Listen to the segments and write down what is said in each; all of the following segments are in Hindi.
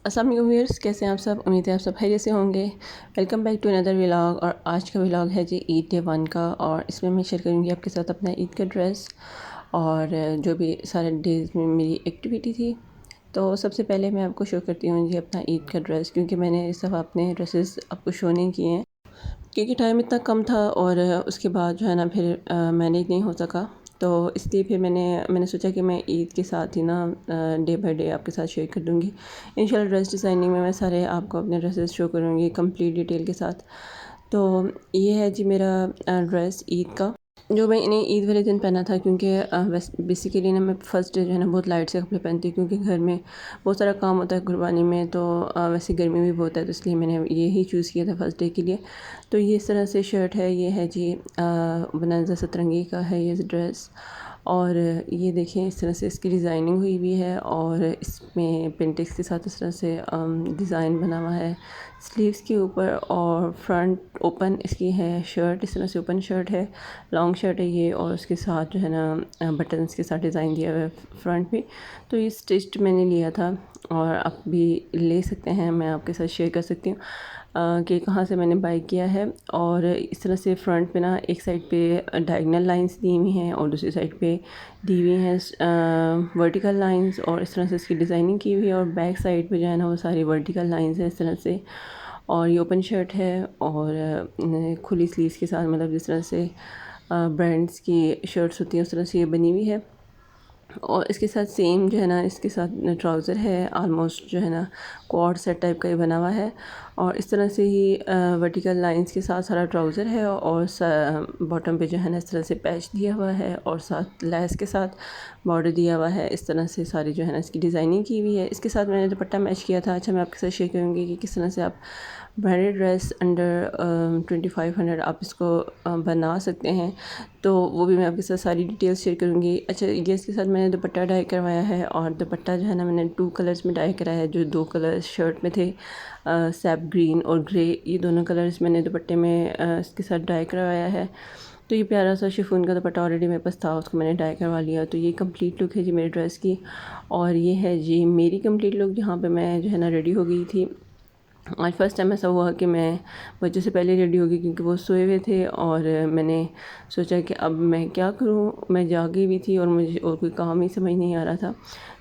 अस्सलाम वालेकुम व्यूअर्स, कैसे हैं आप सब। उम्मीद है आप सब खैरियत से होंगे। Welcome back to another vlog. और आज का व्लॉग है जी ईद डे 1 का, और इसमें मैं शेयर करूँगी आपके साथ अपना ईद का ड्रेस और जो भी सारे डेज़ में मेरी एक्टिविटी थी। तो सबसे पहले मैं आपको शो करती हूँ जी अपना ईद का ड्रेस, क्योंकि मैंने इस दफ़ा अपने ड्रेसेस आपको शो नहीं किए हैं क्योंकि टाइम इतना कम था और उसके बाद जो है ना फिर मैनेज नहीं हो सका। तो इसलिए फिर मैंने सोचा कि मैं ईद के साथ ही ना डे बाय डे आपके साथ शेयर कर दूँगी। इंशाल्लाह ड्रेस डिज़ाइनिंग में मैं सारे आपको अपने ड्रेसेस शो करूँगी कंप्लीट डिटेल के साथ। तो ये है जी मेरा ड्रेस ईद का, जो मैंने ईद वाले दिन पहना था, क्योंकि बेसिकली ना मैं फ़र्स्ट डे जो है ना बहुत लाइट से कपड़े पहनती हूँ, क्योंकि घर में बहुत सारा काम होता है कुर्बानी में। तो वैसे गर्मी भी बहुत है, तो इसलिए मैंने ये ही चूज़ किया था फ़र्स्ट डे के लिए। तो ये इस तरह से शर्ट है, ये है जी बनारसी सतरंगी का है ये ड्रेस। और ये देखें इस तरह से इसकी डिज़ाइनिंग हुई हुई है, और इसमें पेंटिक्स के साथ इस तरह से डिज़ाइन बना हुआ है स्लीव्स के ऊपर। और फ्रंट ओपन इसकी है शर्ट, इस तरह से ओपन शर्ट है, लॉन्ग शर्ट है ये, और उसके साथ जो है ना बटन्स के साथ डिज़ाइन दिया हुआ है फ्रंट पे। तो ये स्टिच्ड मैंने लिया था, और आप भी ले सकते हैं, मैं आपके साथ शेयर कर सकती हूँ कि कहाँ से मैंने बाय किया है। और इस तरह से फ्रंट पे ना एक साइड पे डायगोनल लाइंस दी हुई हैं, और दूसरी साइड पे दी हुई हैं वर्टिकल लाइंस, और इस तरह से इसकी डिज़ाइनिंग की हुई है। और बैक साइड पे जो है ना वो सारी वर्टिकल लाइंस है इस तरह से। और ये ओपन शर्ट है, और खुली स्लीव्स के साथ, मतलब जिस तरह से ब्रांड्स की शर्ट्स होती हैं उस तरह से ये बनी हुई है। और इसके साथ सेम जो है ना इसके साथ ट्राउज़र है, आलमोस्ट जो है ना क्वाड सेट टाइप का ये बना हुआ है। और इस तरह से ही वर्टिकल लाइंस के साथ सारा ट्राउज़र है, और बॉटम पे जो है ना इस तरह से पैच दिया हुआ है, और साथ लेस के साथ बॉर्डर दिया हुआ है। इस तरह से सारी जो है ना इसकी डिज़ाइनिंग की हुई है। इसके साथ मैंने दुपट्टा मैच किया था। अच्छा, मैं आपके साथ शेयर करूँगी कि किस तरह से आप ब्रांडेड ड्रेस अंडर 2500 आप इसको बना सकते हैं। तो वो भी मैं आपके साथ सारी डिटेल्स शेयर करूँगी। अच्छा, ये इसके साथ मैंने दुपट्टा डाई करवाया है, और दुपट्टा जो है ना मैंने 2 कलर्स में डाई कराया है। जो 2 कलर्स शर्ट में थे, सैप ग्रीन और ग्रे, ये दोनों कलर्स मैंने दुपट्टे में इसके साथ डाई करवाया है। तो ये प्यारा सा शिफॉन का दुपट्टा ऑलरेडी मेरे पास था, उसको मैंने डाई करवा लिया। तो ये कंप्लीट लुक है जी मेरे ड्रेस की, और ये है जी मेरी कंप्लीट लुक, जहाँ पे मैं जो है ना रेडी हो गई थी। आज फर्स्ट टाइम ऐसा हुआ कि मैं बच्चों से पहले रेडी हो गई, क्योंकि वो सोए हुए थे, और मैंने सोचा कि अब मैं क्या करूं। मैं जागी हुई थी और मुझे और कोई काम ही समझ नहीं आ रहा था।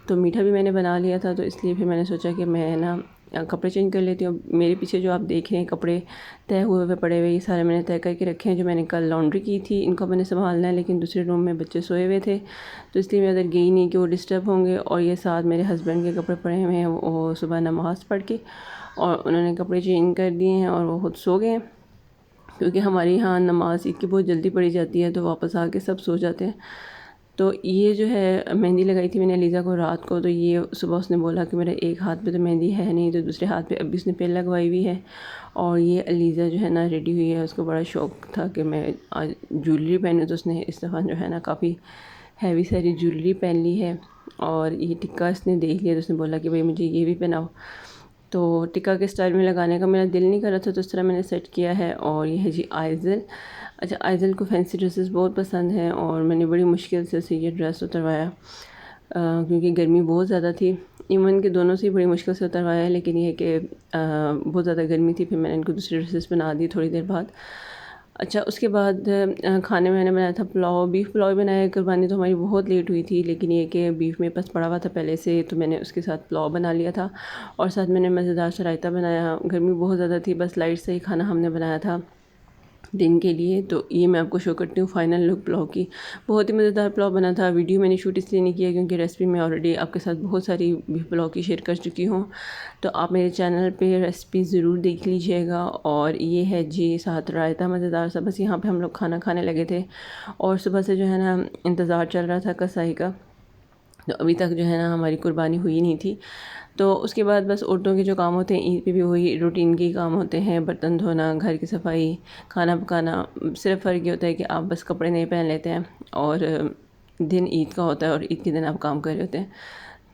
तो मीठा भी मैंने बना लिया था, तो इसलिए फिर मैंने सोचा कि मैं ना कपड़े चेंज कर लेती हूँ। मेरे पीछे जो आप देख रहे हैं कपड़े तय हुए हुए पड़े हुए, ये सारे मैंने तय करके रखे हैं, जो मैंने कल लॉन्ड्री की थी। इनको मैंने संभालना है, लेकिन दूसरे रूम में बच्चे सोए हुए थे, तो इसलिए मैं उधर गई नहीं कि वो डिस्टर्ब होंगे। और ये साथ मेरे हस्बैंड के कपड़े पड़े हुए हैं, वो सुबह नमाज़ पढ़ के और उन्होंने कपड़े चेंज कर दिए हैं, और वो खुद सो गए हैं, क्योंकि हमारे यहाँ नमाज़ ईद की बहुत जल्दी पढ़ी जाती है, तो वापस आके सब सो जाते हैं। तो ये जो है मेहंदी लगाई थी मैंने लीज़ा को रात को। तो ये सुबह उसने बोला कि मेरे एक हाथ पे तो मेहंदी है नहीं, तो दूसरे हाथ पे अभी उसने पेन लगवाई हुई है। और ये अलीज़ा जो है ना रेडी हुई है, उसको बड़ा शौक़ था कि मैं आज ज्वेलरी पहनूँ, तो उसने इस दफ़ा जो है ना काफ़ी हैवी सारी ज्वेलरी पहन ली है। और ये टिक्का इसने देख लिया, तो उसने बोला कि भाई मुझे ये भी पहनाओ। तो टिक्का के स्टाइल में लगाने का मेरा दिल नहीं कर रहा था, तो इस तरह मैंने सेट किया है। और ये है जी आइज़ल। अच्छा, आइज़ल को फैंसी ड्रेसेस बहुत पसंद हैं, और मैंने बड़ी मुश्किल से उसे ये ड्रेस उतरवाया, क्योंकि गर्मी बहुत ज़्यादा थी। इवन के दोनों से बड़ी मुश्किल से उतरवाया है, लेकिन ये है कि बहुत ज़्यादा गर्मी थी। फिर मैंने इनको दूसरी ड्रेसेस बना दी थोड़ी देर बाद। अच्छा, उसके बाद खाने में मैंने बनाया था पुलाव, बीफ पुलाव ही बनाया। कुर्बानी तो हमारी बहुत लेट हुई थी, लेकिन ये कि बीफ मेरे पास पड़ा हुआ था पहले से, तो मैंने उसके साथ पुलाव बना लिया था। और साथ मैंने मज़ेदार सा रायता बनाया। गर्मी बहुत ज़्यादा थी, बस लाइट से ही खाना हमने बनाया था दिन के लिए। तो ये मैं आपको शो करती हूँ फाइनल लुक पुलाव की। बहुत ही मज़ेदार पुलाव बना था। वीडियो मैंने शूट इसलिए नहीं किया क्योंकि रेसिपी मैं ऑलरेडी आपके साथ बहुत सारी बीफ पुलाव की शेयर कर चुकी हूँ, तो आप मेरे चैनल पे रेसिपी ज़रूर देख लीजिएगा। और ये है जी साथ रायता मज़ेदार सा। बस यहाँ पे हम लोग खाना खाने लगे थे, और सुबह से जो है ना इंतज़ार चल रहा था कसाई का, तो अभी तक जो है ना हमारी कुर्बानी हुई नहीं थी। तो उसके बाद बस औरतों के जो काम होते हैं ईद पे भी वही रूटीन के काम होते हैं, बर्तन धोना, घर की सफाई, खाना पकाना। सिर्फ फ़र्क ये होता है कि आप बस कपड़े नहीं पहन लेते हैं, और दिन ईद का होता है, और ईद के दिन आप काम कर रहे होते हैं।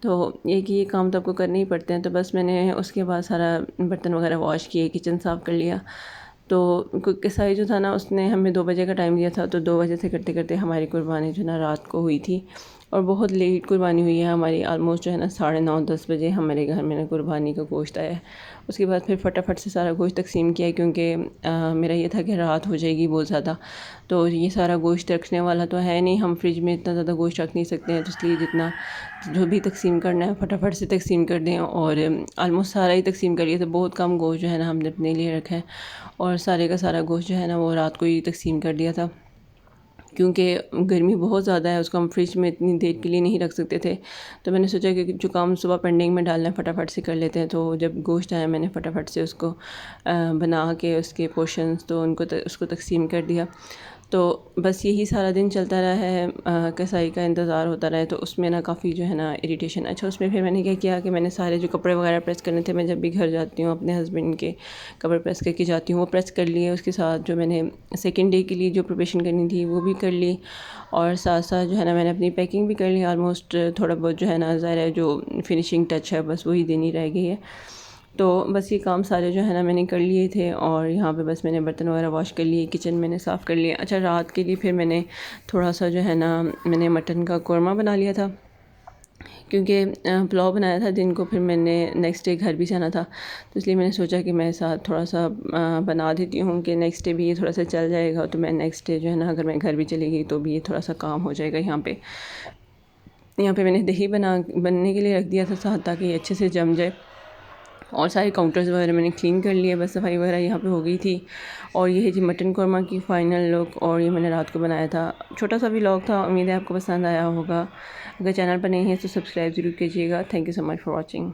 तो ये कि ये काम तो आपको करने ही पड़ते हैं। तो बस मैंने उसके बाद सारा बर्तन वगैरह वॉश किए, किचन साफ़ कर लिया। तो कसाई जो था ना उसने हमें 2 बजे का टाइम दिया था, तो 2 बजे से करते करते हमारी कुर्बानी जो ना रात को हुई थी। और बहुत लेट कुर्बानी हुई है हमारी, ऑलमोस्ट जो है ना 9:30-10 बजे हमारे घर में ना कुर्बानी का गोश्त आया है। उसके बाद फिर फटाफट से सारा गोश्त तकसीम किया, क्योंकि मेरा ये था कि रात हो जाएगी बहुत ज़्यादा, तो ये सारा गोश्त रखने वाला तो है नहीं, हम फ्रिज में इतना ज़्यादा गोश्त रख नहीं सकते हैं, तो इसलिए जितना जो भी तकसीम करना है फटाफट से तकसीम कर दें। और ऑलमोस्ट सारा ही तकसीम कर लिया, तो बहुत कम गोश्त जो है ना हमने अपने लिए रखा है, और सारे का सारा गोश्त जो है ना वो रात को ही तकसीम कर दिया था, क्योंकि गर्मी बहुत ज़्यादा है, उसको हम फ्रिज में इतनी देर के लिए नहीं रख सकते थे। तो मैंने सोचा कि जो काम सुबह पेंडिंग में डालना है फटाफट से कर लेते हैं। तो जब गोश्त आया मैंने फटाफट से उसको बना के उसके पोर्शंस तो उसको तकसीम कर दिया। तो बस यही सारा दिन चलता रहा है, कसाई का इंतज़ार होता रहा है, तो उसमें ना काफ़ी जो है ना इरिटेशन। अच्छा, उसमें फिर मैंने क्या किया कि मैंने सारे जो कपड़े वगैरह प्रेस करने थे, मैं जब भी घर जाती हूँ अपने हस्बैंड के कपड़े प्रेस करके जाती हूँ, वो प्रेस कर लिए। उसके साथ जो मैंने सेकेंड डे के लिए जो प्रिपरेशन करनी थी वो भी कर ली, और साथ साथ जो है ना मैंने अपनी पैकिंग भी कर ली। ऑलमोस्ट थोड़ा बहुत जो है ना ज़ाहिर है जो फिनिशिंग टच है बस वही देनी रह गई है। तो बस ये काम सारे जो है ना मैंने कर लिए थे, और यहाँ पे बस मैंने बर्तन वगैरह वॉश कर लिए, किचन मैंने साफ़ कर लिया। अच्छा, रात के लिए फिर मैंने थोड़ा सा जो है ना मैंने मटन का कोरमा बना लिया था, क्योंकि पुलाव बनाया था दिन को, फिर मैंने नेक्स्ट डे घर भी जाना था, तो इसलिए मैंने सोचा कि मैं साथ थोड़ा सा बना देती हूँ कि नेक्स्ट डे भी ये थोड़ा सा चल जाएगा। तो मैं नेक्स्ट डे जो है ना अगर मैं घर भी चली गई तो भी ये थोड़ा सा काम हो जाएगा। यहाँ पे मैंने दही बनने के लिए रख दिया था साथ, ताकि ये अच्छे से जम जाए। और सारे काउंटर्स वगैरह मैंने क्लीन कर लिए, बस सफाई वगैरह यहाँ पे हो गई थी। और ये है जी मटन कौरमा की फ़ाइनल लुक, और ये मैंने रात को बनाया था। छोटा सा व्लॉग था, उम्मीद है आपको पसंद आया होगा। अगर चैनल पर नहीं है तो सब्सक्राइब ज़रूर कीजिएगा। Thank you so much for watching.